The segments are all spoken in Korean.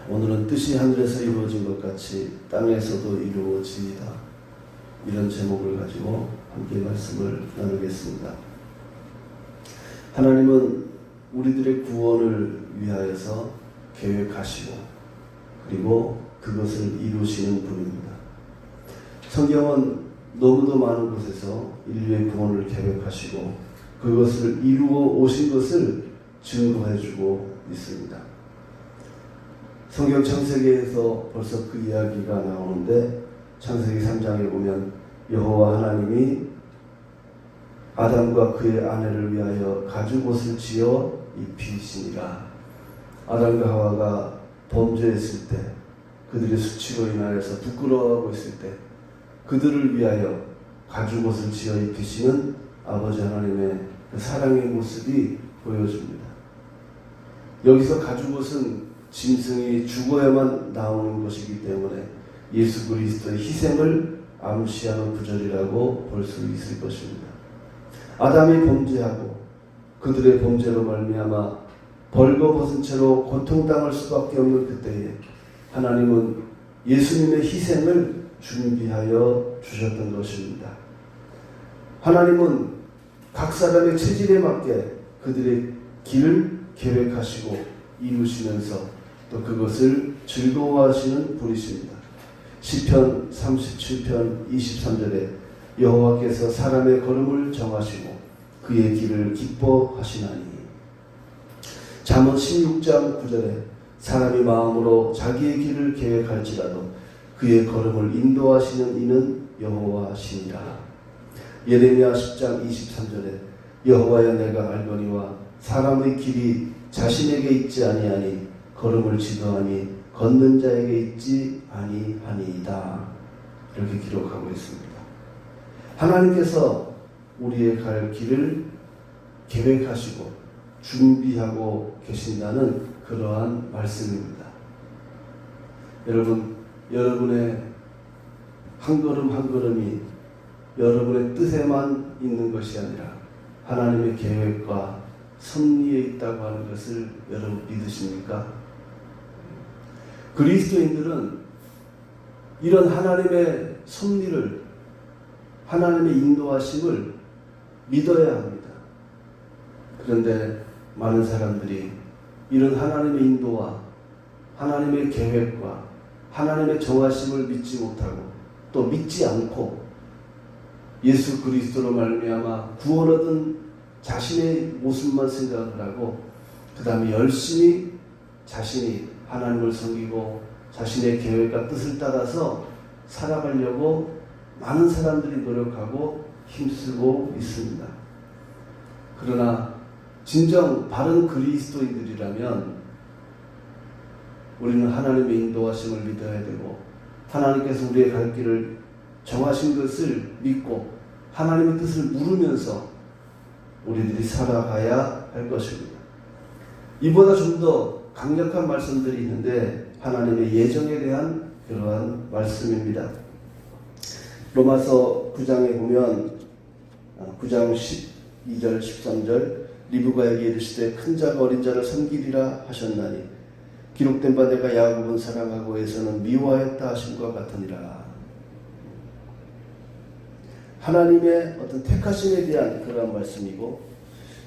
오늘은 뜻이 하늘에서 이루어진 것 같이 땅에서도 이루어지이다. 이런 제목을 가지고 함께 말씀을 나누겠습니다. 하나님은 우리들의 구원을 위하여서 계획하시고 그리고 그것을 이루시는 분입니다. 성경은 너무도 많은 곳에서 인류의 구원을 계획하시고 그것을 이루어 오신 것을 증거해주고 있습니다. 성경 창세기에서 벌써 그 이야기가 나오는데 창세기 3장에 보면 여호와 하나님이 아담과 그의 아내를 위하여 가죽옷을 지어 입히시니라. 아담과 하와가 범죄했을 때 그들의 수치로 인하여서 부끄러워하고 있을 때 그들을 위하여 가죽옷을 지어 입히시는 아버지 하나님의 그 사랑의 모습이 보여집니다. 여기서 가죽옷은 짐승이 죽어야만 나오는 것이기 때문에 예수 그리스도의 희생을 암시하는 구절이라고 볼 수 있을 것입니다. 아담이 범죄하고 그들의 범죄로 말미암아 벌거벗은 채로 고통당할 수밖에 없는 그때에 하나님은 예수님의 희생을 준비하여 주셨던 것입니다. 하나님은 각 사람의 체질에 맞게 그들의 길을 계획하시고 이루시면서 또 그것을 즐거워하시는 분이십니다. 시편 37편 23절에 여호와께서 사람의 걸음을 정하시고 그의 길을 기뻐하시나니. 잠언 16장 9절에 사람이 마음으로 자기의 길을 계획할지라도 그의 걸음을 인도하시는 이는 여호와시니라. 예레미야 10장 23절에 여호와여 내가 알거니와 사람의 길이 자신에게 있지 아니하니 걸음을 지도하니 걷는 자에게 있지 아니하니이다. 이렇게 기록하고 있습니다. 하나님께서 우리의 갈 길을 계획하시고 준비하고 계신다는 그러한 말씀입니다. 여러분의 한 걸음 한 걸음이 여러분의 뜻에만 있는 것이 아니라 하나님의 계획과 섭리에 있다고 하는 것을 여러분 믿으십니까? 그리스도인들은 이런 하나님의 섭리를, 하나님의 인도하심을 믿어야 합니다. 그런데 많은 사람들이 이런 하나님의 인도와 하나님의 계획과 하나님의 정하심을 믿지 못하고 또 믿지 않고 예수 그리스도로 말미암아 구원 얻은 자신의 모습만 생각을 하고 그 다음에 열심히 자신이 하나님을 섬기고 자신의 계획과 뜻을 따라서 살아가려고 많은 사람들이 노력하고 힘쓰고 있습니다. 그러나 진정 바른 그리스도인들이라면 우리는 하나님의 인도하심을 믿어야 되고 하나님께서 우리의 갈 길을 정하신 것을 믿고 하나님의 뜻을 물으면서 우리들이 살아가야 할 것입니다. 이보다 좀 더 강력한 말씀들이 있는데 하나님의 예정에 대한 그러한 말씀입니다. 로마서 9장에 보면 9장 12절 13절 리브가에게 이르시되 큰 자가 어린 자를 섬기리라 하셨나니 기록된 바 내가 야곱은 사랑하고 에서는 미워하였다 하심과 같으니라. 하나님의 어떤 택하심에 대한 그러한 말씀이고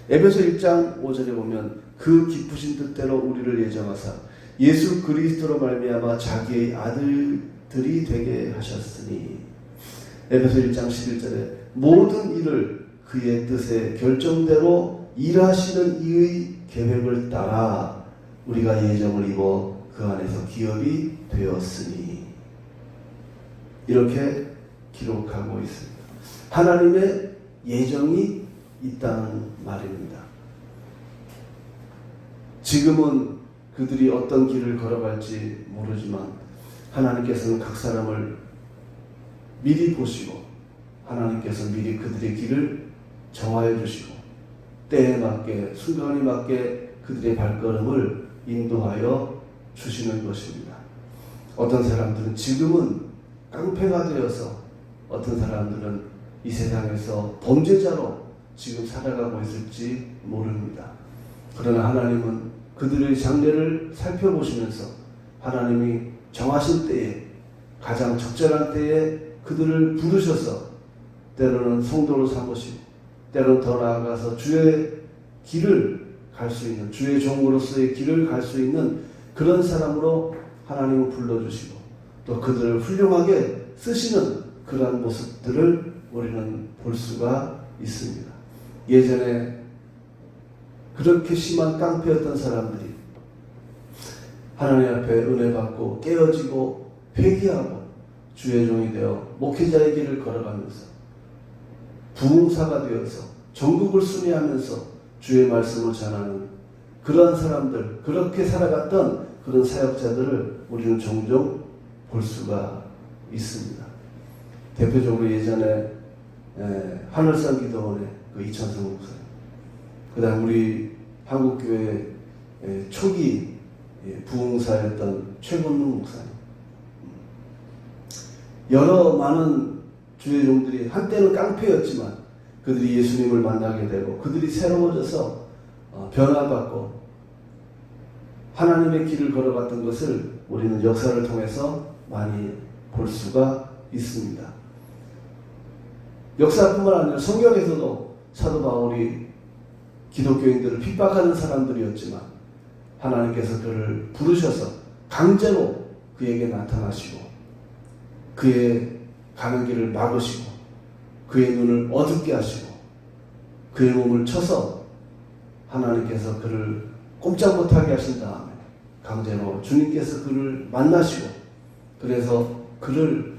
에베소 1장 5절에 보면 그 기쁘신 뜻대로 우리를 예정하사 예수 그리스도로 말미암아 자기의 아들들이 되게 하셨으니 에베소 1장 11절에 모든 일을 그의 뜻의 결정대로 일하시는 이의 계획을 따라 우리가 예정을 입어 그 안에서 기업이 되었으니 이렇게 기록하고 있습니다. 하나님의 예정이 있다는 말입니다. 지금은 그들이 어떤 길을 걸어갈지 모르지만 하나님께서는 각 사람을 미리 보시고 하나님께서 미리 그들의 길을 정하여 주시고 때에 맞게 순간에 맞게 그들의 발걸음을 인도하여 주시는 것입니다. 어떤 사람들은 지금은 깡패가 되어서 어떤 사람들은 이 세상에서 범죄자로 지금 살아가고 있을지 모릅니다. 그러나 하나님은 그들의 장래를 살펴보시면서 하나님이 정하신 때에, 가장 적절한 때에 그들을 부르셔서 때로는 성도로 삼으시고, 때로는 더 나아가서 주의 길을 갈 수 있는, 주의 종으로서의 길을 갈 수 있는 그런 사람으로 하나님을 불러주시고, 또 그들을 훌륭하게 쓰시는 그러한 모습들을 우리는 볼 수가 있습니다. 예전에 그렇게 심한 깡패였던 사람들이 하나님 앞에 은혜 받고 깨어지고 회개하고 주의 종이 되어 목회자의 길을 걸어가면서 부흥사가 되어서 전국을 순회하면서 주의 말씀을 전하는 그러한 사람들, 그렇게 살아갔던 그런 사역자들을 우리는 종종 볼 수가 있습니다. 대표적으로 예전에 하늘산 기도원의 그 이천성 목사님, 그 다음 우리 한국교회 초기 부흥사였던 최건능 목사님, 여러 많은 주의 종들이 한때는 깡패였지만 그들이 예수님을 만나게 되고 그들이 새로워져서 변화받고 하나님의 길을 걸어갔던 것을 우리는 역사를 통해서 많이 볼 수가 있습니다. 역사뿐만 아니라 성경에서도 사도 바울이 기독교인들을 핍박하는 사람들이었지만 하나님께서 그를 부르셔서 강제로 그에게 나타나시고 그의 가는 길을 막으시고 그의 눈을 어둡게 하시고 그의 몸을 쳐서 하나님께서 그를 꼼짝 못하게 하신 다음에 강제로 주님께서 그를 만나시고 그래서 그를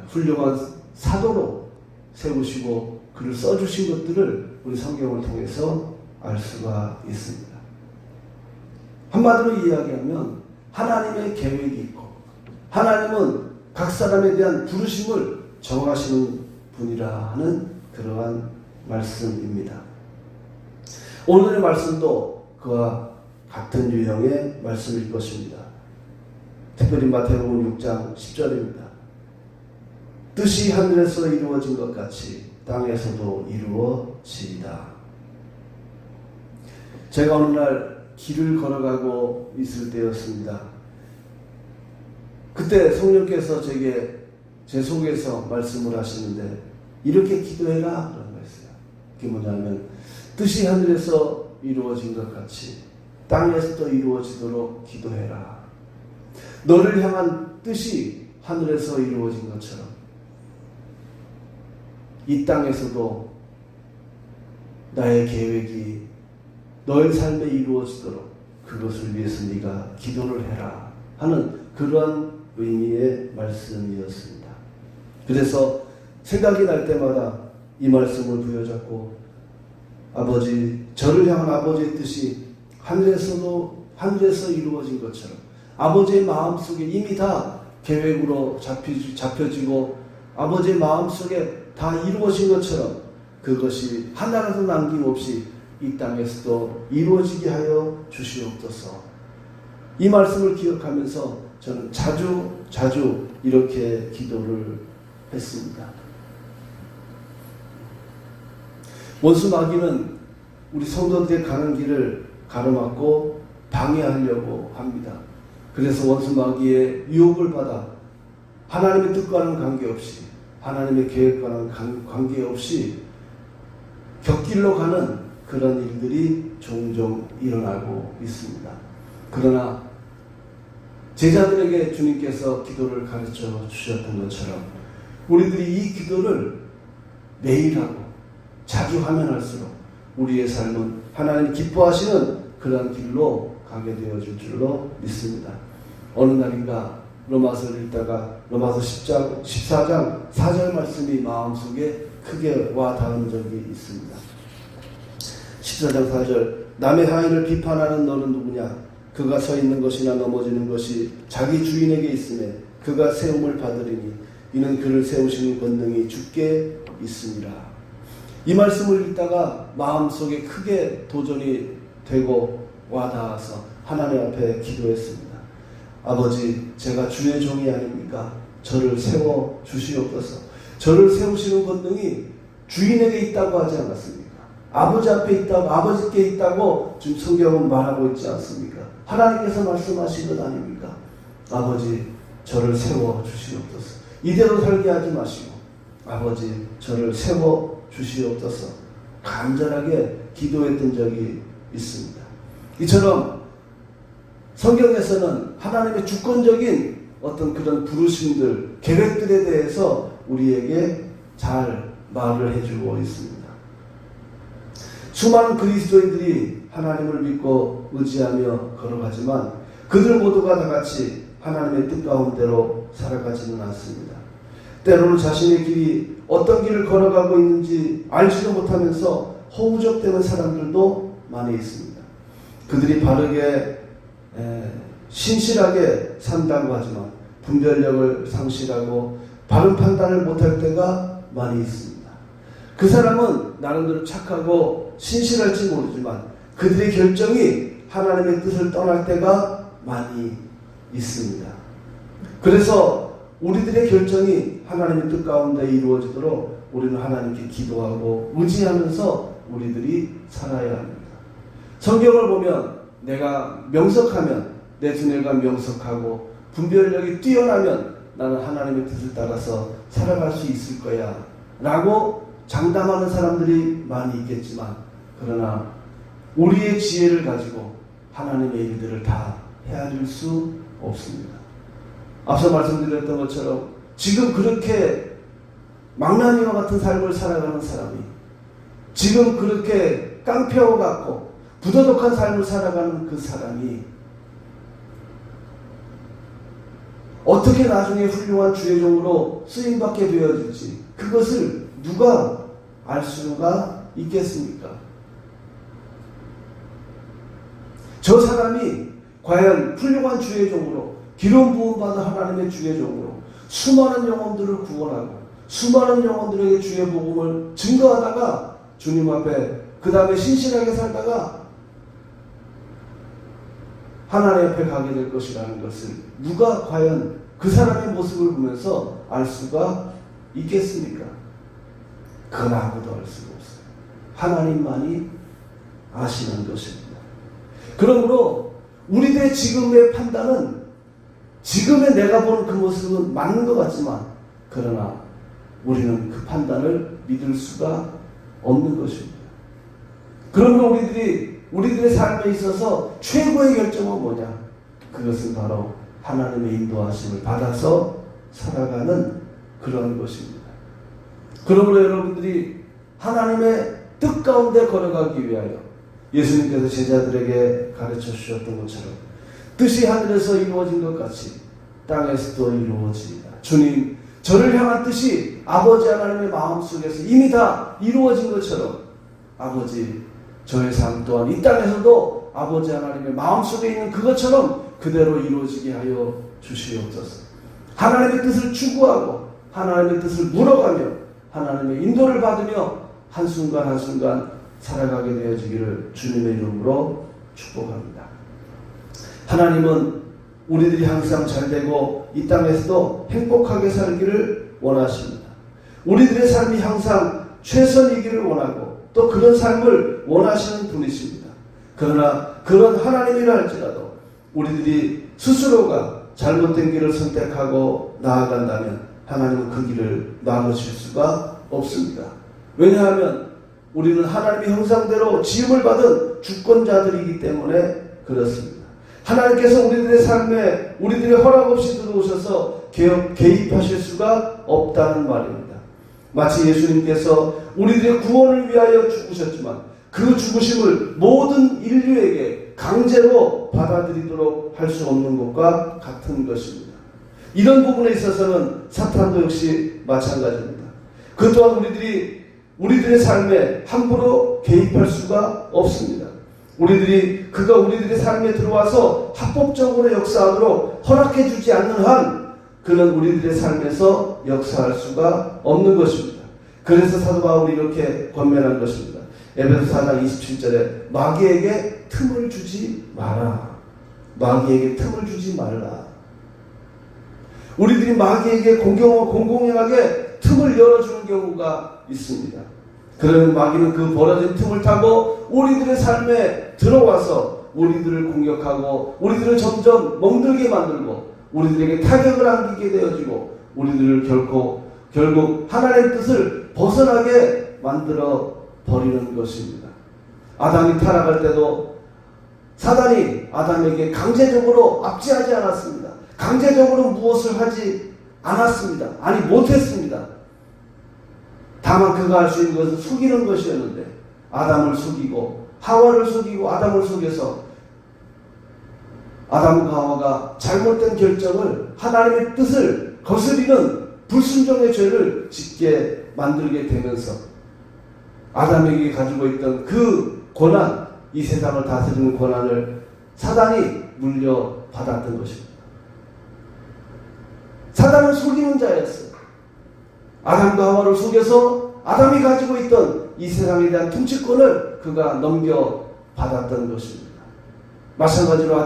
훌륭한 사도로 세우시고 그를 써주신 것들을 우리 성경을 통해서 알 수가 있습니다. 한마디로 이야기하면 하나님의 계획이 있고 하나님은 각 사람에 대한 부르심을 정하시는 분이라 하는 그러한 말씀입니다. 오늘의 말씀도 그와 같은 유형의 말씀일 것입니다. 특별히 마태복음 6장 10절입니다. 뜻이 하늘에서 이루어진 것 같이 땅에서도 이루어지이다. 제가 어느 날 길을 걸어가고 있을 때였습니다. 그때 성령께서 제게 제 속에서 말씀을 하시는데 이렇게 기도해라 그런 거였어요. 그게 뭐냐면 뜻이 하늘에서 이루어진 것 같이 땅에서도 이루어지도록 기도해라. 너를 향한 뜻이 하늘에서 이루어진 것처럼 이 땅에서도 나의 계획이 너의 삶에 이루어지도록 그것을 위해서 네가 기도를 해라 하는 그러한 의미의 말씀이었습니다. 그래서 생각이 날 때마다 이 말씀을 부여잡고 아버지, 저를 향한 아버지의 뜻이 하늘에서 이루어진 것처럼 아버지의 마음속에 이미 다 계획으로 잡혀지고 아버지의 마음속에 다 이루어진 것처럼 그것이 하나라도 남김없이 이 땅에서도 이루어지게 하여 주시옵소서. 이 말씀을 기억하면서 저는 자주 이렇게 기도를 했습니다. 원수 마귀는 우리 성도들의 가는 길을 가로막고 방해하려고 합니다. 그래서 원수 마귀의 유혹을 받아 하나님의 뜻과는 관계없이 하나님의 계획과는 관계없이 곁길로 가는 그런 일들이 종종 일어나고 있습니다. 그러나 제자들에게 주님께서 기도를 가르쳐 주셨던 것처럼 우리들이 이 기도를 매일 하고 자주 하면 할수록 우리의 삶은 하나님 기뻐하시는 그런 길로 가게 되어질 줄로 믿습니다. 어느 날인가 로마서를 읽다가 로마서 14장 4절 말씀이 마음속에 크게 와 닿은 적이 있습니다. 14장 4절 남의 하인을 비판하는 너는 누구냐? 그가 서 있는 것이나 넘어지는 것이 자기 주인에게 있음에 그가 세움을 받으리니 이는 그를 세우시는 권능이 주께 있습니다. 이 말씀을 읽다가 마음속에 크게 도전이 되고 와닿아서 하나님 앞에 기도했습니다. 아버지, 제가 주의 종이 아닙니까? 저를 세워 주시옵소서. 저를 세우시는 권능이 주인에게 있다고 하지 않았습니까? 아버지 앞에 있다고, 아버지께 있다고 지금 성경은 말하고 있지 않습니까? 하나님께서 말씀하신 것 아닙니까? 아버지 저를 세워 주시옵소서. 이대로 살게 하지 마시고 아버지 저를 세워 주시옵소서. 간절하게 기도했던 적이 있습니다. 이처럼 성경에서는 하나님의 주권적인 어떤 그런 부르심들, 계획들에 대해서 우리에게 잘 말을 해주고 있습니다. 수많은 그리스도인들이 하나님을 믿고 의지하며 걸어가지만 그들 모두가 다 같이 하나님의 뜻 가운데로 살아가지는 않습니다. 때로는 자신의 길이 어떤 길을 걸어가고 있는지 알지도 못하면서 허우적대는 사람들도 많이 있습니다. 그들이 바르게 신실하게 산다고 하지만 분별력을 상실하고 바른 판단을 못할 때가 많이 있습니다. 그 사람은 나름대로 착하고 신실할지 모르지만 그들의 결정이 하나님의 뜻을 떠날 때가 많이 있습니다. 그래서 우리들의 결정이 하나님의 뜻 가운데 이루어지도록 우리는 하나님께 기도하고 의지하면서 우리들이 살아야 합니다. 성경을 보면 내가 명석하면 내 두뇌가 명석하고 분별력이 뛰어나면 나는 하나님의 뜻을 따라서 살아갈 수 있을 거야 라고 장담하는 사람들이 많이 있겠지만 그러나 우리의 지혜를 가지고 하나님의 일들을 다 헤아릴 수 없습니다. 앞서 말씀드렸던 것처럼 지금 그렇게 망나니와 같은 삶을 살아가는 사람이 지금 그렇게 깡패와 같고 부도덕한 삶을 살아가는 그 사람이 어떻게 나중에 훌륭한 주의 종으로 쓰임받게 되어질지 그것을 누가 알 수가 있겠습니까? 저 사람이 과연 훌륭한 주의 종으로 기름 부음받은 하나님의 주의 종으로 수많은 영혼들을 구원하고 수많은 영혼들에게 주의 복음을 증거하다가 주님 앞에 그 다음에 신실하게 살다가 하나님 앞에 가게 될 것이라는 것을 누가 과연 그 사람의 모습을 보면서 알 수가 있겠습니까? 그건 아무도 알 수가 없어요. 하나님만이 아시는 것입니다. 그러므로 우리들의 지금의 판단은 지금의 내가 보는 그 모습은 맞는 것 같지만 그러나 우리는 그 판단을 믿을 수가 없는 것입니다. 그러므로 우리들의 삶에 있어서 최고의 결정은 뭐냐? 그것은 바로 하나님의 인도하심을 받아서 살아가는 그런 것입니다. 그러므로 여러분들이 하나님의 뜻 가운데 걸어가기 위하여 예수님께서 제자들에게 가르쳐 주셨던 것처럼 뜻이 하늘에서 이루어진 것 같이 땅에서도 이루어지리라. 주님, 저를 향한 뜻이 아버지 하나님의 마음속에서 이미 다 이루어진 것처럼 아버지, 저의 삶 또한 이 땅에서도 아버지 하나님의 마음속에 있는 그것처럼 그대로 이루어지게 하여 주시옵소서. 하나님의 뜻을 추구하고 하나님의 뜻을 물어가며 하나님의 인도를 받으며 한순간 한순간 살아가게 되어지기를 주님의 이름으로 축복합니다. 하나님은 우리들이 항상 잘되고 이 땅에서도 행복하게 살기를 원하십니다. 우리들의 삶이 항상 최선이기를 원하고 또 그런 삶을 원하시는 분이십니다. 그러나 그런 하나님이라 할지라도 우리들이 스스로가 잘못된 길을 선택하고 나아간다면 하나님은 그 길을 막으실 수가 없습니다. 왜냐하면 우리는 하나님의 형상대로 지음을 받은 주권자들이기 때문에 그렇습니다. 하나님께서 우리들의 삶에 우리들의 허락 없이 들어오셔서 개입하실 수가 없다는 말입니다. 마치 예수님께서 우리들의 구원을 위하여 죽으셨지만 그 죽으심을 모든 인류에게 강제로 받아들이도록 할 수 없는 것과 같은 것입니다. 이런 부분에 있어서는 사탄도 역시 마찬가지입니다. 그 또한 우리들의 삶에 함부로 개입할 수가 없습니다. 그가 우리들의 삶에 들어와서 합법적으로 역사하도록 허락해 주지 않는 한 그는 우리들의 삶에서 역사할 수가 없는 것입니다. 그래서 사도 바울이 이렇게 권면한 것입니다. 에베소 4장 27절에 마귀에게 틈을 주지 마라. 마귀에게 틈을 주지 말라. 우리들이 마귀에게 공공연하게 틈을 열어주는 경우가 있습니다. 그러면 마귀는 그 벌어진 틈을 타고 우리들의 삶에 들어와서 우리들을 공격하고 우리들을 점점 멍들게 만들고 우리들에게 타격을 안기게 되어지고 우리들을 결국 하나님의 뜻을 벗어나게 만들어 버리는 것입니다. 아담이 타락할 때도 사단이 아담에게 강제적으로 압제하지 않았습니다. 강제적으로 무엇을 하지 않았습니다. 아니 못했습니다. 다만 그가 할 수 있는 것은 속이는 것이었는데 아담을 속이고 하와를 속이고 아담을 속여서 아담과 하와가 잘못된 결정을 하나님의 뜻을 거스리는 불순종의 죄를 짓게 만들게 되면서 아담에게 가지고 있던 그 권한, 이 세상을 다스리는 권한을 사단이 물려받았던 것입니다. 사단은 속이는 자였어요. 아담과 하와를 속여서 아담이 가지고 있던 이 세상에 대한 통치권을 그가 넘겨받았던 것입니다. 마찬가지로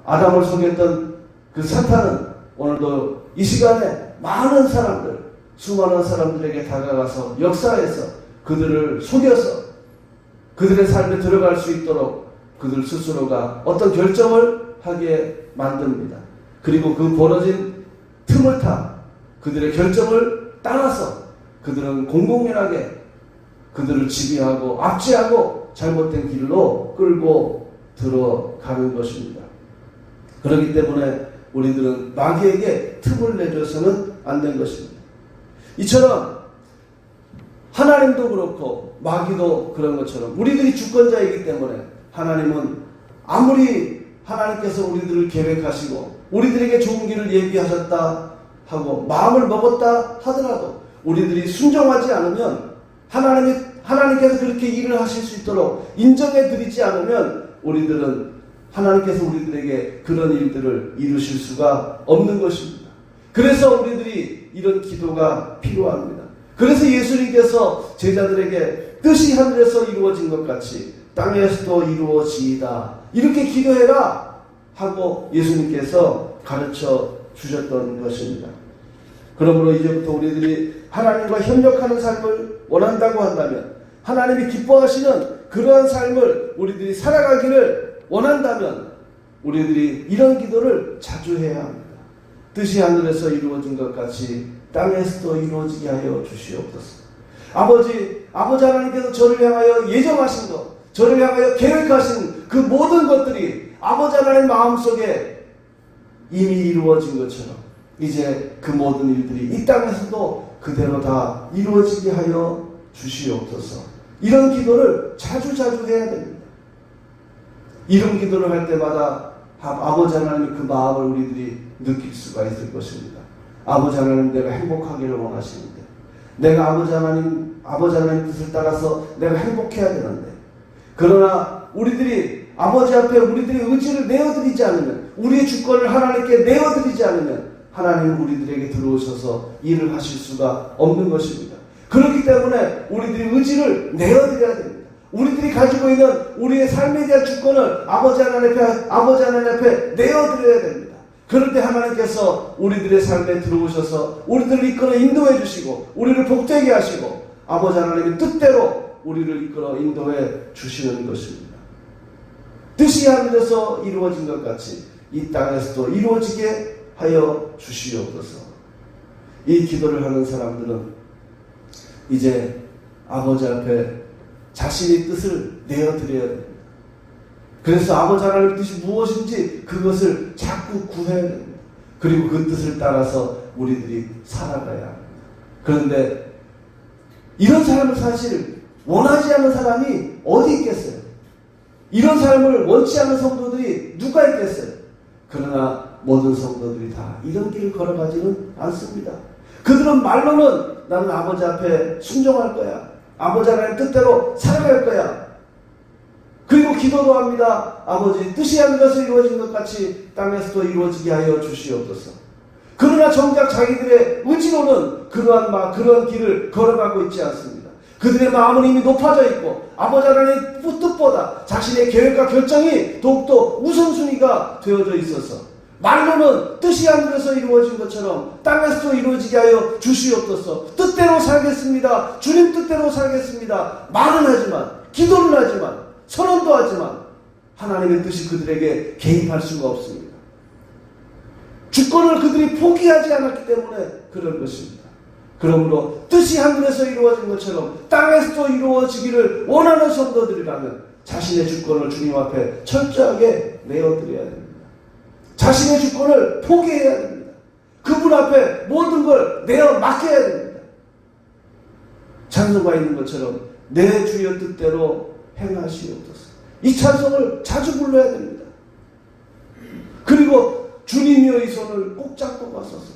아담을 속였던 그 사탄은 오늘도 이 시간에 많은 사람들, 수많은 사람들에게 다가가서 역사에서 그들을 속여서 그들의 삶에 들어갈 수 있도록 그들 스스로가 어떤 결정을 하게 만듭니다. 그리고 그 벌어진 틈을 타 그들의 결정을 따라서 그들은 공공연하게 그들을 지배하고 압제하고 잘못된 길로 끌고 들어가는 것입니다. 그렇기 때문에 우리들은 마귀에게 틈을 내줘서는 안 된 것입니다. 이처럼 하나님도 그렇고 마귀도 그런 것처럼 우리들이 주권자이기 때문에 하나님은 아무리 하나님께서 우리들을 계획하시고 우리들에게 좋은 길을 예비하셨다 하고 마음을 먹었다 하더라도 우리들이 순종하지 않으면 하나님께서 그렇게 일을 하실 수 있도록 인정해 드리지 않으면 우리들은 하나님께서 우리들에게 그런 일들을 이루실 수가 없는 것입니다. 그래서 우리들이 이런 기도가 필요합니다. 그래서 예수님께서 제자들에게 뜻이 하늘에서 이루어진 것 같이 땅에서도 이루어지이다 이렇게 기도해라 하고 예수님께서 가르쳐 주셨던 것입니다. 그러므로 이제부터 우리들이 하나님과 협력하는 삶을 원한다고 한다면 하나님이 기뻐하시는 그러한 삶을 우리들이 살아가기를 원한다면 우리들이 이런 기도를 자주 해야 합니다. 뜻이 하늘에서 이루어진 것 같이 땅에서도 이루어지게 하여 주시옵소서. 아버지 하나님께서 저를 향하여 예정하신 것, 저를 향하여 계획하신 그 모든 것들이 아버지 하나님 마음속에 이미 이루어진 것처럼 이제 그 모든 일들이 이 땅에서도 그대로 다 이루어지게 하여 주시옵소서. 이런 기도를 자주 해야 됩니다. 이런 기도를 할 때마다 아버지 하나님의 그 마음을 우리들이 느낄 수가 있을 것입니다. 아버지 하나님 내가 행복하기를 원하시는데 내가 아버지 하나님 뜻을 따라서 내가 행복해야 되는데 그러나 우리들이 아버지 앞에 우리들의 의지를 내어드리지 않으면 우리의 주권을 하나님께 내어드리지 않으면 하나님은 우리들에게 들어오셔서 일을 하실 수가 없는 것입니다. 그렇기 때문에 우리들이 의지를 내어드려야 됩니다. 우리들이 가지고 있는 우리의 삶에 대한 주권을 아버지 하나님 앞에 내어드려야 됩니다. 그럴 때 하나님께서 우리들의 삶에 들어오셔서 우리들을 이끌어 인도해 주시고 우리를 복되게 하시고 아버지 하나님의 뜻대로 우리를 이끌어 인도해 주시는 것입니다. 뜻이 하늘에서 이루어진 것 같이 이 땅에서도 이루어지게 하여 주시옵소서. 이 기도를 하는 사람들은 이제 아버지 앞에 자신의 뜻을 내어드려야 됩니다. 그래서 아버지 하나님의 뜻이 무엇인지 그것을 자꾸 구해야 됩니다. 그리고 그 뜻을 따라서 우리들이 살아가야 합니다. 그런데 이런 삶을 사실 원하지 않는 사람이 어디 있겠어요? 이런 삶을 원치 않는 성도들이 누가 있겠어요? 그러나 모든 성도들이 다 이런 길을 걸어가지는 않습니다. 그들은 말로는 나는 아버지 앞에 순종할 거야. 아버지 하나님 뜻대로 살아갈 거야. 그리고 기도도 합니다. 아버지 뜻이 하늘에서 이루어진 것 같이 땅에서도 이루어지게 하여 주시옵소서. 그러나 정작 자기들의 의지로는 그러한 길을 걸어가고 있지 않습니다. 그들의 마음은 이미 높아져 있고 아버지 하나님의 뜻보다 자신의 계획과 결정이 더욱더 우선순위가 되어져 있어서 말로는 뜻이 하늘에서 이루어진 것처럼 땅에서도 이루어지게 하여 주시옵소서. 뜻대로 살겠습니다. 주님 뜻대로 살겠습니다. 말은 하지만 기도는 하지만 선언도 하지만 하나님의 뜻이 그들에게 개입할 수가 없습니다. 주권을 그들이 포기하지 않았기 때문에 그런 것입니다. 그러므로 뜻이 하늘에서 이루어진 것처럼 땅에서도 이루어지기를 원하는 성도들이라면 자신의 주권을 주님 앞에 철저하게 내어드려야 됩니다. 자신의 주권을 포기해야 됩니다. 그분 앞에 모든 걸 내어 맡겨야 됩니다. 찬송가 있는 것처럼 내 주의 뜻대로 행하시옵소서. 이 찬송을 자주 불러야 됩니다. 그리고 주님이여 이 손을 꼭 잡고 가소서.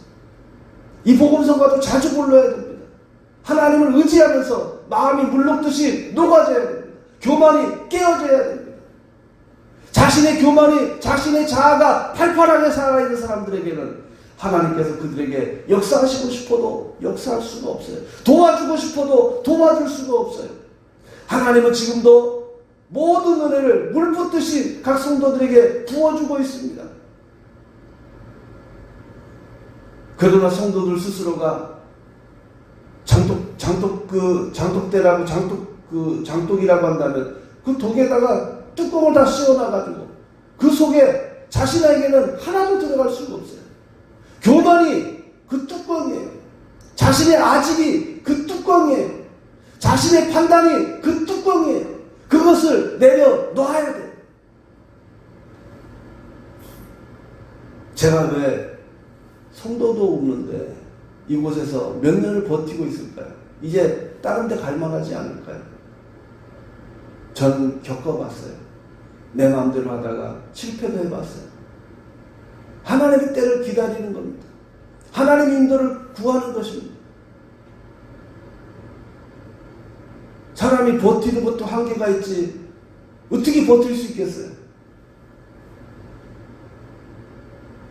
이 복음성가도 자주 불러야 됩니다. 하나님을 의지하면서 마음이 물먹듯이 녹아져야 됩니다. 교만이 깨어져야 됩니다. 자신의 교만이, 자신의 자아가 팔팔하게 살아있는 사람들에게는 하나님께서 그들에게 역사하시고 싶어도 역사할 수가 없어요. 도와주고 싶어도 도와줄 수가 없어요. 하나님은 지금도 모든 은혜를 물 붓듯이 각 성도들에게 부어주고 있습니다. 그러나 성도들 스스로가 장독이라고 한다면 그 독에다가 뚜껑을 다 씌워놔가지고 그 속에 자신에게는 하나도 들어갈 수가 없어요. 교만이 그 뚜껑이에요. 자신의 아집이 그 뚜껑이에요. 자신의 판단이 그 뚜껑이에요. 그것을 내려놔야 돼요. 제가 왜 성도도 없는데 이곳에서 몇 년을 버티고 있을까요? 이제 다른 데 갈 만하지 않을까요? 저는 겪어봤어요. 내 마음대로 하다가 실패도 해봤어요. 하나님의 때를 기다리는 겁니다. 하나님의 인도를 구하는 것입니다. 사람이 버티는 것도 한계가 있지 어떻게 버틸 수 있겠어요?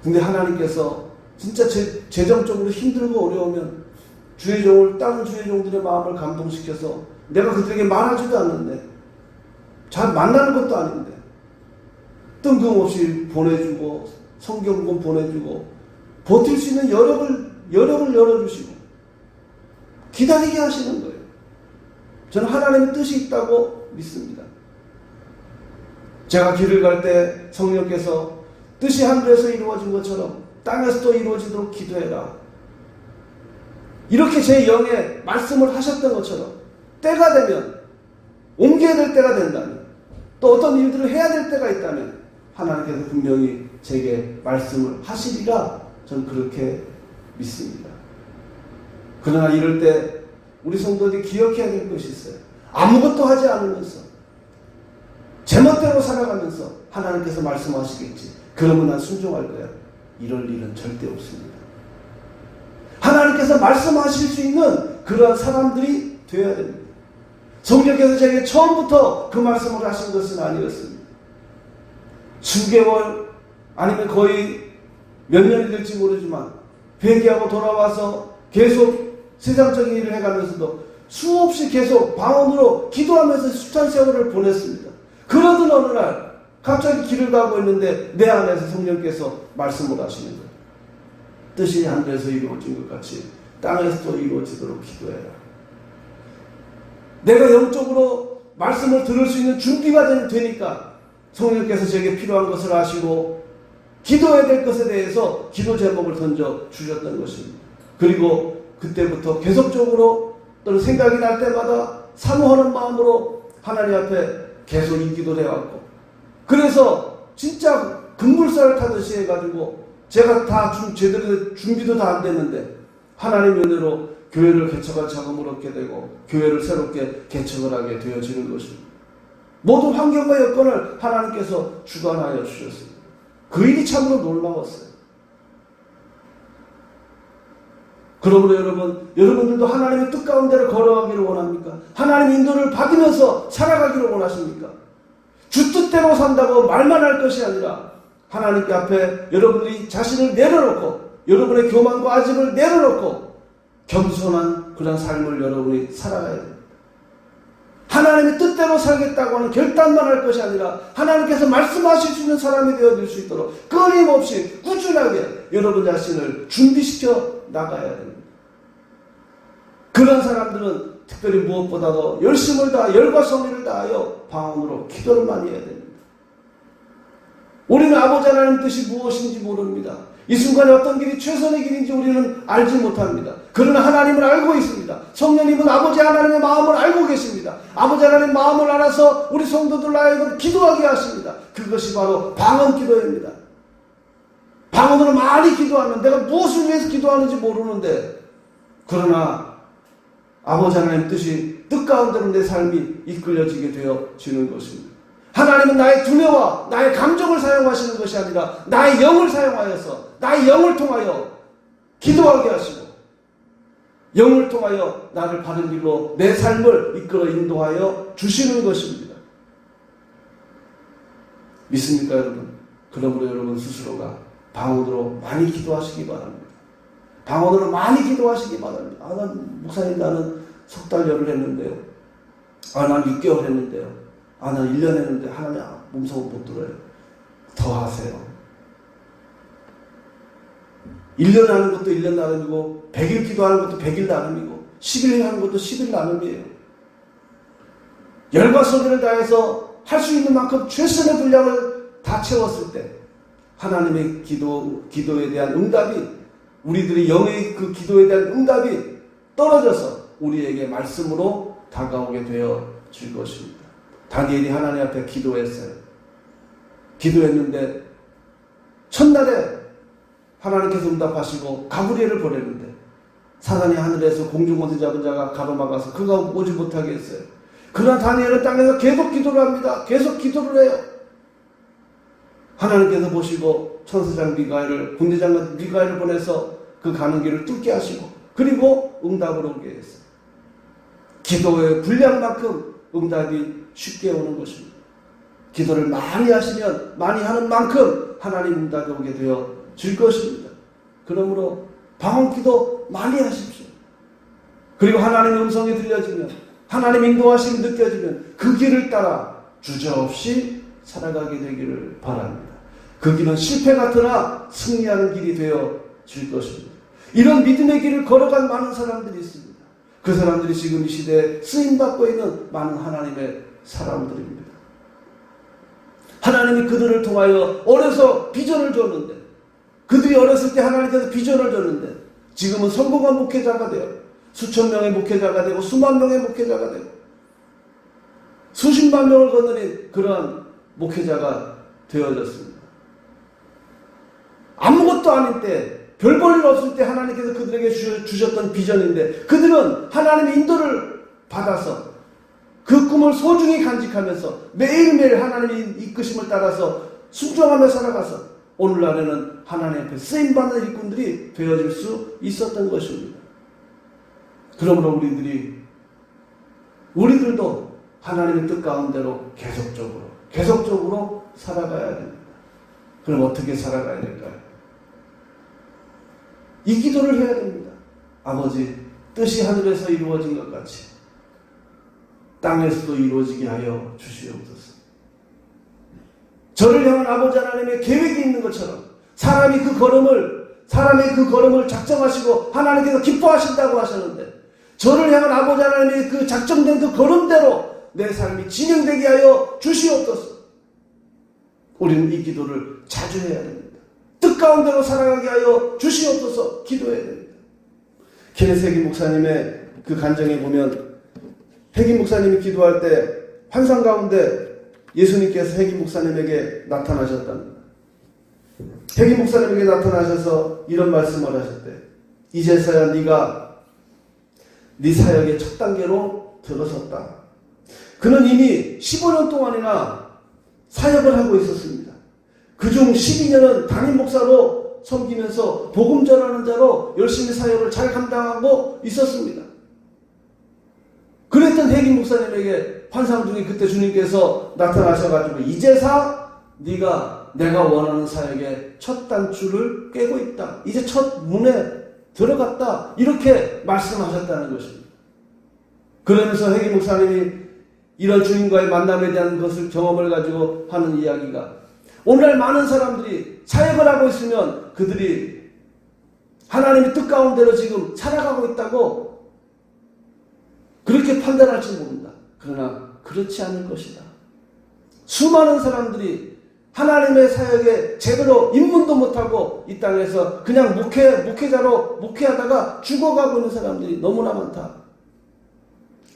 근데 하나님께서 진짜 재정적으로 힘들고 어려우면 주의 종을, 다른 주의 종들의 마음을 감동시켜서 내가 그들에게 말하지도 않는데 잘 만나는 것도 아닌데 뜬금없이 보내주고 성경권 보내주고 버틸 수 있는 여력을 열어주시고 기다리게 하시는 거예요. 저는 하나님의 뜻이 있다고 믿습니다. 제가 길을 갈 때 성령께서 뜻이 하늘에서 이루어진 것처럼 땅에서도 이루어지도록 기도해라. 이렇게 제 영에 말씀을 하셨던 것처럼 때가 되면 옮겨야 될 때가 된다면 또 어떤 일들을 해야 될 때가 있다면 하나님께서 분명히 제게 말씀을 하시리라 저는 그렇게 믿습니다. 그러나 이럴 때 우리 성도들이 기억해야 될 것이 있어요. 아무것도 하지 않으면서 제멋대로 살아가면서 하나님께서 말씀하시겠지. 그러면 난 순종할 거야. 이럴 일은 절대 없습니다. 하나님께서 말씀하실 수 있는 그러한 사람들이 되어야 됩니다. 성령께서 제게 처음부터 그 말씀을 하신 것은 아니었습니다. 수개월 아니면 거의 몇 년이 될지 모르지만 회개하고 돌아와서 계속 세상적인 일을 해가면서도 수없이 계속 방언으로 기도하면서 숱한 세월을 보냈습니다. 그러던 어느 날 갑자기 길을 가고 있는데 내 안에서 성령께서 말씀을 하시는 거예요. 뜻이 하늘에서 이루어진 것 같이 땅에서도 이루어지도록 기도해라. 내가 영적으로 말씀을 들을 수 있는 준비가 되니까 성령께서 제게 필요한 것을 아시고 기도해야 될 것에 대해서 기도 제목을 던져 주셨던 것입니다. 그리고 그때부터 계속적으로 또는 생각이 날 때마다 사모하는 마음으로 하나님 앞에 계속 이 기도를 해왔고 그래서 진짜 급물살을 타듯이 해가지고 제가 다 제대로 준비도 다 안 됐는데 하나님 은혜로 교회를 개척할 자금을 얻게 되고 교회를 새롭게 개척을 하게 되어지는 것입니다. 모든 환경과 여건을 하나님께서 주관하여 주셨습니다. 그 일이 참으로 놀라웠어요. 그러므로 여러분들도 하나님의 뜻 가운데를 걸어가기를 원합니까? 하나님의 인도를 받으면서 살아가기를 원하십니까? 주 뜻대로 산다고 말만 할 것이 아니라 하나님께 앞에 여러분들이 자신을 내려놓고 여러분의 교만과 아집을 내려놓고 겸손한 그런 삶을 여러분이 살아가야 됩니다. 하나님의 뜻대로 살겠다고 하는 결단만 할 것이 아니라 하나님께서 말씀하실 수 있는 사람이 되어질 수 있도록 끊임없이 꾸준하게 여러분 자신을 준비시켜 나가야 됩니다. 그런 사람들은 특별히 무엇보다도 열심을 다하 열과 성의를 다하여 방언으로 기도를 많이 해야 됩니다. 우리는 아버지 하나님 뜻이 무엇인지 모릅니다. 이 순간에 어떤 길이 최선의 길인지 우리는 알지 못합니다. 그러나 하나님을 알고 있습니다. 성령님은 아버지 하나님의 마음을 알고 계십니다. 아버지 하나님의 마음을 알아서 우리 성도들 하여금 기도하게 하십니다. 그것이 바로 방언 기도입니다. 방언으로 많이 기도하면 내가 무엇을 위해서 기도하는지 모르는데, 그러나 아버지 하나님 뜻 가운데로 내 삶이 이끌려지게 되어지는 것입니다. 하나님은 나의 두뇌와 나의 감정을 사용하시는 것이 아니라 나의 영을 사용하여서 나의 영을 통하여 기도하게 하시고, 영을 통하여 나를 바른 길로 내 삶을 이끌어 인도하여 주시는 것입니다. 믿습니까 여러분? 그러므로 여러분 스스로가 방언으로 많이 기도하시기 바랍니다. 방언으로 많이 기도하시기 바랍니다. 난 목사님 나는 석 달 열흘 했는데요. 난 6개월 했는데요. 난 1년 했는데 하나님 몸소 못 들어요. 더 하세요. 1년 하는 것도 1년 나눔이고 100일 기도하는 것도 100일 나눔이고 10일 하는 것도 10일 나눔이에요. 열과 성의를 다해서 할 수 있는 만큼 최선의 분량을 다 채웠을 때 하나님의 기도에 대한 응답이, 우리들의 영의 그 기도에 대한 응답이 떨어져서 우리에게 말씀으로 다가오게 되어질 것입니다. 다니엘이 하나님 앞에 기도했어요. 기도했는데 첫날에 하나님께서 응답하시고 가브리엘을 보냈는데 사단이 하늘에서 공중원수 잡은 자가 가로막아서 그가 오지 못하게 했어요. 그러나 다니엘은 땅에서 계속 기도를 합니다. 계속 기도를 해요. 하나님께서 보시고 천사장 미가엘을, 군대장관 미가엘을 보내서 그 가는 길을 뚫게 하시고, 그리고 응답을 오게 했어요. 기도의 분량만큼 응답이 쉽게 오는 것입니다. 기도를 많이 하시면 많이 하는 만큼 하나님 응답이 오게 되어질 것입니다. 그러므로 방언 기도 많이 하십시오. 그리고 하나님의 음성이 들려지면, 하나님 인도하심이 느껴지면 그 길을 따라 주저없이 살아가게 되기를 바랍니다. 그 길은 실패 같으나 승리하는 길이 되어질 것입니다. 이런 믿음의 길을 걸어간 많은 사람들이 있습니다. 그 사람들이 지금 이 시대에 쓰임받고 있는 많은 하나님의 사람들입니다. 하나님이 그들을 통하여 어려서 비전을 줬는데, 그들이 어렸을 때 하나님께서 비전을 줬는데 지금은 성공한 목회자가 되어 수천 명의 목회자가 되고 수만 명의 목회자가 되고 수십만 명을 거느린 그러한 목회자가 되어졌습니다. 아무것도 아닐 때, 별 볼 일 없을 때 하나님께서 그들에게 주셨던 비전인데, 그들은 하나님의 인도를 받아서 그 꿈을 소중히 간직하면서 매일매일 하나님의 이끄심을 따라서 순종하며 살아가서 오늘날에는 하나님 앞에 쓰임받는 일꾼들이 되어질 수 있었던 것입니다. 그러므로 우리들도 하나님의 뜻 가운데로 계속적으로 살아가야 됩니다. 그럼 어떻게 살아가야 될까요? 이 기도를 해야 됩니다. 아버지, 뜻이 하늘에서 이루어진 것 같이 땅에서도 이루어지게 하여 주시옵소서. 저를 향한 아버지 하나님의 계획이 있는 것처럼 사람의 그 걸음을 작정하시고 하나님께서 기뻐하신다고 하셨는데, 저를 향한 아버지 하나님의 그 작정된 그 걸음대로 내 삶이 진행되게 하여 주시옵소서. 우리는 이 기도를 자주 해야 됩니다. 뜻 가운데로 살아가게 하여 주시옵소서 기도해야 됩니다. 케네스 해김 목사님의 그 간증에 보면, 해김 목사님이 기도할 때 환상 가운데 예수님께서 해김 목사님에게 나타나셨답니다. 해김 목사님에게 나타나셔서 이런 말씀을 하셨대. 이제서야 네가 네 사역의 첫 단계로 들어섰다. 그는 이미 15년 동안이나 사역을 하고 있었습니다. 그중 12년은 담임 목사로 섬기면서 복음 전하는 자로 열심히 사역을 잘 감당하고 있었습니다. 그랬던 해김 목사님에게 환상 중에 그때 주님께서 나타나셔가지고 이제사 네가 내가 원하는 사역의 첫 단추를 꿰고 있다. 이제 첫 문에 들어갔다. 이렇게 말씀하셨다는 것입니다. 그러면서 해김 목사님이 이런 주님과의 만남에 대한 것을 경험을 가지고 하는 이야기가, 오늘날 많은 사람들이 사역을 하고 있으면 그들이 하나님의 뜻 가운데로 지금 살아가고 있다고 그렇게 판단할지 모른다. 그러나 그렇지 않을 것이다. 수많은 사람들이 하나님의 사역에 제대로 입문도 못하고 이 땅에서 그냥 목회자로 목회하다가 죽어가고 있는 사람들이 너무나 많다.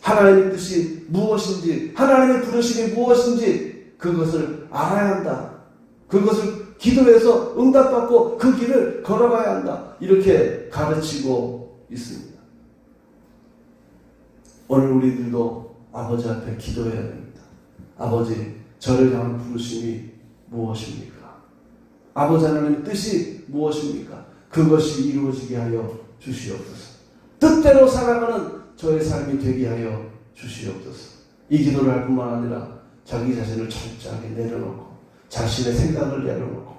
하나님의 뜻이 무엇인지, 하나님의 부르심이 무엇인지 그것을 알아야 한다. 그것을 기도해서 응답받고 그 길을 걸어가야 한다. 이렇게 가르치고 있습니다. 오늘 우리들도 아버지 앞에 기도해야 됩니다. 아버지, 저를 향한 부르심이 무엇입니까? 아버지 하나님의 뜻이 무엇입니까? 그것이 이루어지게 하여 주시옵소서. 뜻대로 살아가는 저의 삶이 되게 하여 주시옵소서. 이 기도를 할 뿐만 아니라 자기 자신을 철저하게 내려놓고 자신의 생각을 내려놓고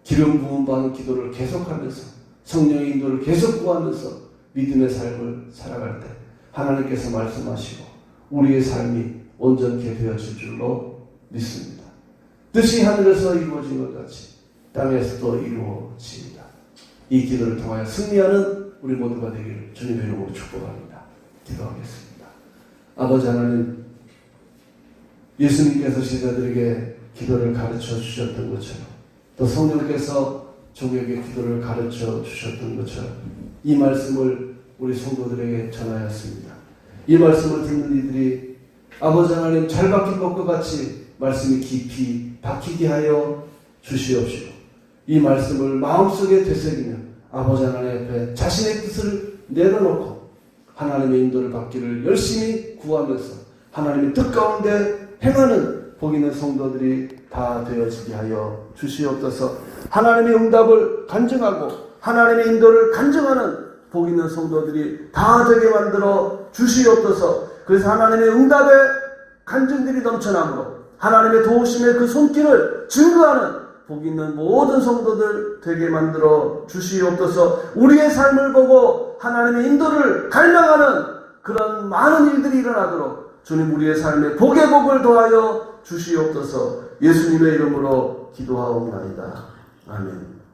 기름 부음 받는 기도를 계속하면서 성령의 인도를 계속 구하면서 믿음의 삶을 살아갈 때 하나님께서 말씀하시고 우리의 삶이 온전케 되어질 줄로 믿습니다. 뜻이 하늘에서 이루어진 것 같이 땅에서도 이루어집니다. 이 기도를 통하여 승리하는 우리 모두가 되기를 주님의 이름으로 축복합니다. 기도하겠습니다. 아버지 하나님, 예수님께서 제자들에게 기도를 가르쳐 주셨던 것처럼 또 성령께서 종에게 기도를 가르쳐 주셨던 것처럼 이 말씀을 우리 성도들에게 전하였습니다. 이 말씀을 듣는 이들이 아버지 하나님 잘 박힌 것과 같이 말씀이 깊이 박히게 하여 주시옵시고 이 말씀을 마음속에 되새기며 아버지 하나님 앞에 자신의 뜻을 내려놓고 하나님의 인도를 받기를 열심히 구하면서 하나님의 뜻 가운데 행하는 복 있는 성도들이 다 되어지게 하여 주시옵소서. 하나님의 응답을 간증하고 하나님의 인도를 간증하는 복 있는 성도들이 다 되게 만들어 주시옵소서. 그래서 하나님의 응답의 간증들이 넘쳐나므로 하나님의 도우심의 그 손길을 증거하는 복 있는 모든 성도들 되게 만들어 주시옵소서. 우리의 삶을 보고 하나님의 인도를 갈망하는 그런 많은 일들이 일어나도록 주님 우리의 삶에 복의 복을 더하여 주시옵소서. 예수님의 이름으로 기도하옵나이다. 아멘.